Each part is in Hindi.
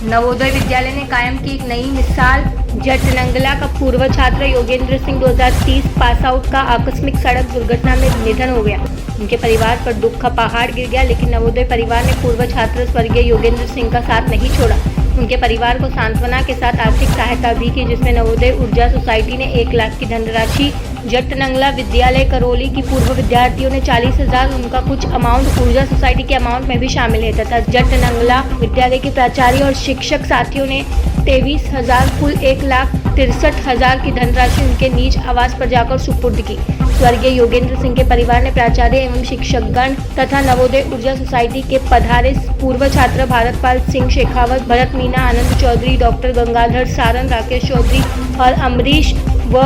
नवोदय विद्यालय ने कायम की एक नई मिसाल। जटनंगला का पूर्व छात्र योगेंद्र सिंह 2030 पास आउट का आकस्मिक सड़क दुर्घटना में निधन हो गया। उनके परिवार पर दुख का पहाड़ गिर गया, लेकिन नवोदय परिवार ने पूर्व छात्र स्वर्गीय योगेंद्र सिंह का साथ नहीं छोड़ा। उनके परिवार को सांत्वना के साथ आर्थिक सहायता भी की, जिसमें नवोदय ऊर्जा सोसाइटी ने 1 लाख की धनराशि, जटनंगला विद्यालय करौली की पूर्व विद्यार्थियों ने 40,000, उनका कुछ अमाउंट ऊर्जा सोसाइटी के अमाउंट में भी शामिल है तथा जटनंगला विद्यालय के प्राचार्य और शिक्षक साथियों ने 23,000, कुल 1,63,000 की धनराशि उनके निज आवास पर जाकर सुपुर्द की। स्वर्गीय योगेंद्र सिंह के परिवार ने प्राचार्य एवं शिक्षकगण तथा नवोदय ऊर्जा सोसाइटी के पधारे पूर्व छात्र भारतपाल सिंह शेखावत, भरत मीना, आनंद चौधरी, डॉक्टर गंगाधर सारन, राकेश चौधरी और अमरीश व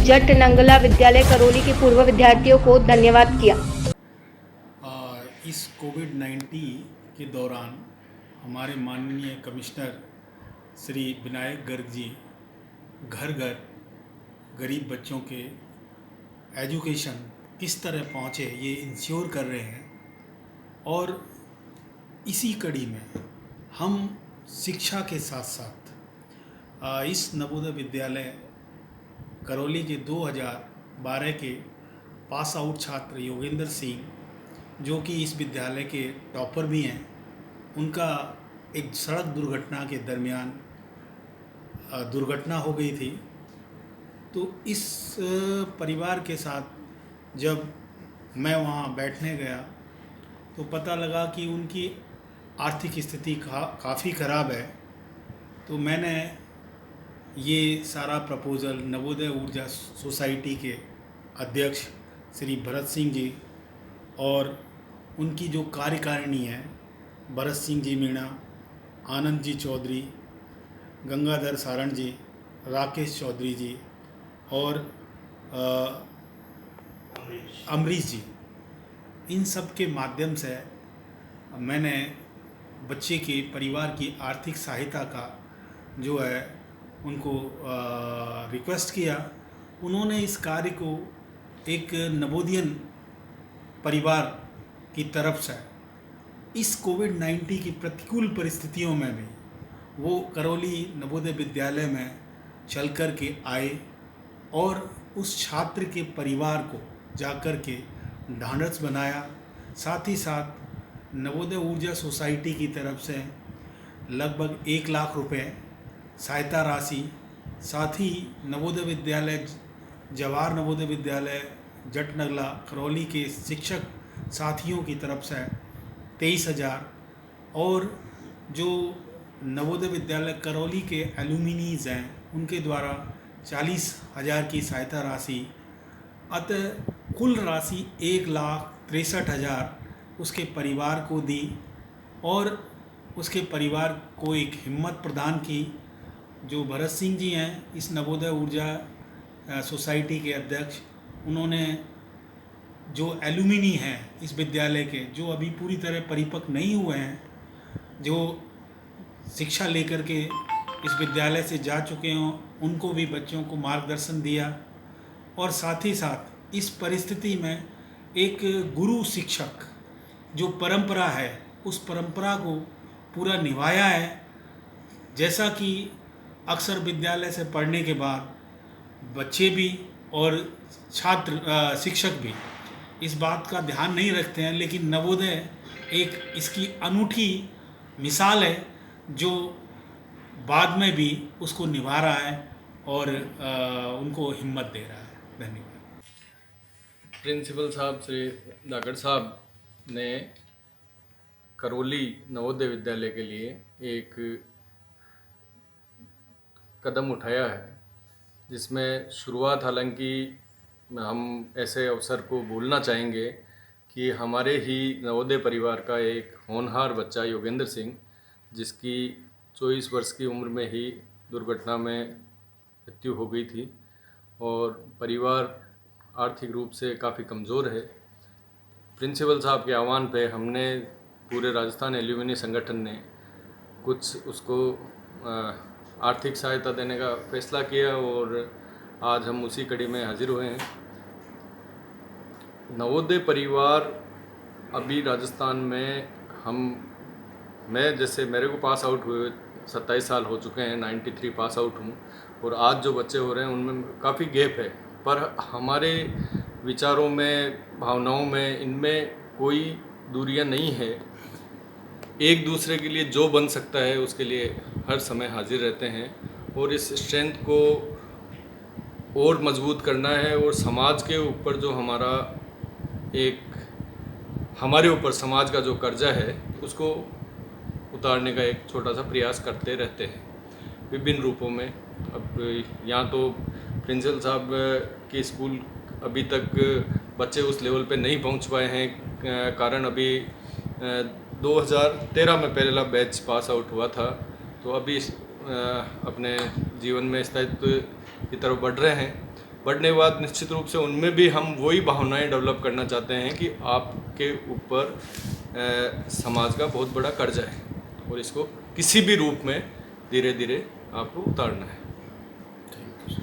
जटनंगला विद्यालय करौली के पूर्व विद्यार्थियों को धन्यवाद किया। इस कोविड-19 के दौरान हमारे माननीय कमिश्नर श्री विनायक गर्ग जी घर घर गरीब बच्चों के एजुकेशन किस तरह पहुँचे ये इंश्योर कर रहे हैं। और इसी कड़ी में हम शिक्षा के साथ साथ इस नवोदय विद्यालय करौली के 2012 के पास आउट छात्र योगेंद्र सिंह, जो कि इस विद्यालय के टॉपर भी हैं, उनका एक सड़क दुर्घटना के दरमियान दुर्घटना हो गई थी। तो इस परिवार के साथ जब मैं वहाँ बैठने गया तो पता लगा कि उनकी आर्थिक स्थिति काफ़ी ख़राब है। तो मैंने ये सारा प्रपोज़ल नवोदय ऊर्जा सोसाइटी के अध्यक्ष श्री भरत सिंह जी और उनकी जो कार्यकारिणी है, भरत सिंह जी मीणा, आनंद जी चौधरी, गंगाधर सारण जी, राकेश चौधरी जी और अमरीश जी, इन सब के माध्यम से मैंने बच्चे के परिवार की आर्थिक सहायता का जो है उनको रिक्वेस्ट किया। उन्होंने इस कार्य को एक नवोदियन परिवार की तरफ से इस कोविड-19 की प्रतिकूल परिस्थितियों में भी वो करौली नवोदय विद्यालय में चल कर के आए और उस छात्र के परिवार को जाकर के ढांढस बनाया। साथ ही साथ नवोदय ऊर्जा सोसाइटी की तरफ से लगभग 1 लाख रुपए सहायता राशि, साथ ही नवोदय विद्यालय जवाहर नवोदय विद्यालय जटनगला करौली के शिक्षक साथियों की तरफ से 23,000 और जो नवोदय विद्यालय करौली के एलुमिनीज हैं उनके द्वारा 40,000 की सहायता राशि, अतः कुल राशि 1,63,000 उसके परिवार को दी और उसके परिवार को एक हिम्मत प्रदान की। जो भरत सिंह जी हैं इस नवोदय ऊर्जा सोसाइटी के अध्यक्ष, उन्होंने जो एलुमिनी हैं इस विद्यालय के, जो अभी पूरी तरह परिपक्व नहीं हुए हैं, जो शिक्षा लेकर के इस विद्यालय से जा चुके हों, उनको भी बच्चों को मार्गदर्शन दिया। और साथ ही साथ इस परिस्थिति में एक गुरु शिक्षक जो परंपरा है, उस परंपरा को पूरा निभाया है। जैसा कि अक्सर विद्यालय से पढ़ने के बाद बच्चे भी और छात्र शिक्षक भी इस बात का ध्यान नहीं रखते हैं, लेकिन नवोदय एक इसकी अनूठी मिसाल है जो बाद में भी उसको निभा रहा है और उनको हिम्मत दे रहा है। धन्यवाद। प्रिंसिपल साहब श्री धाकड़ साहब ने करौली नवोदय विद्यालय के लिए एक कदम उठाया है, जिसमें शुरुआत, हालांकि हम ऐसे अवसर को भूलना चाहेंगे कि हमारे ही नवोदय परिवार का एक होनहार बच्चा योगेंद्र सिंह, जिसकी 24 वर्ष की उम्र में ही दुर्घटना में मृत्यु हो गई थी और परिवार आर्थिक रूप से काफ़ी कमज़ोर है। प्रिंसिपल साहब के आह्वान पे हमने पूरे राजस्थान एल्यूमिनी संगठन ने कुछ उसको आर्थिक सहायता देने का फैसला किया और आज हम उसी कड़ी में हाजिर हुए हैं। नवोदय परिवार अभी राजस्थान में मैं जैसे मेरे को पास आउट 27 साल हो चुके हैं, 93 पास आउट हूँ, और आज जो बच्चे हो रहे हैं उनमें काफ़ी गैप है। पर हमारे विचारों में, भावनाओं में, इनमें कोई दूरियां नहीं है। एक दूसरे के लिए जो बन सकता है उसके लिए हर समय हाजिर रहते हैं, और इस स्ट्रेंथ को और मजबूत करना है, और समाज के ऊपर जो हमारे ऊपर समाज का जो कर्जा है उसको उतारने का एक छोटा सा प्रयास करते रहते हैं विभिन्न रूपों में। अब यहाँ तो प्रिंसिपल साहब के स्कूल अभी तक बच्चे उस लेवल पे नहीं पहुँच पाए हैं, कारण अभी 2013 में पहला बैच पास आउट हुआ था, तो अभी अपने जीवन में स्थायित्व की तरफ बढ़ रहे हैं। बढ़ने के बाद निश्चित रूप से उनमें भी हम वही भावनाएं डेवलप करना चाहते हैं कि आपके ऊपर समाज का बहुत बड़ा कर्जा है, और इसको किसी भी रूप में धीरे धीरे आपको उतारना है।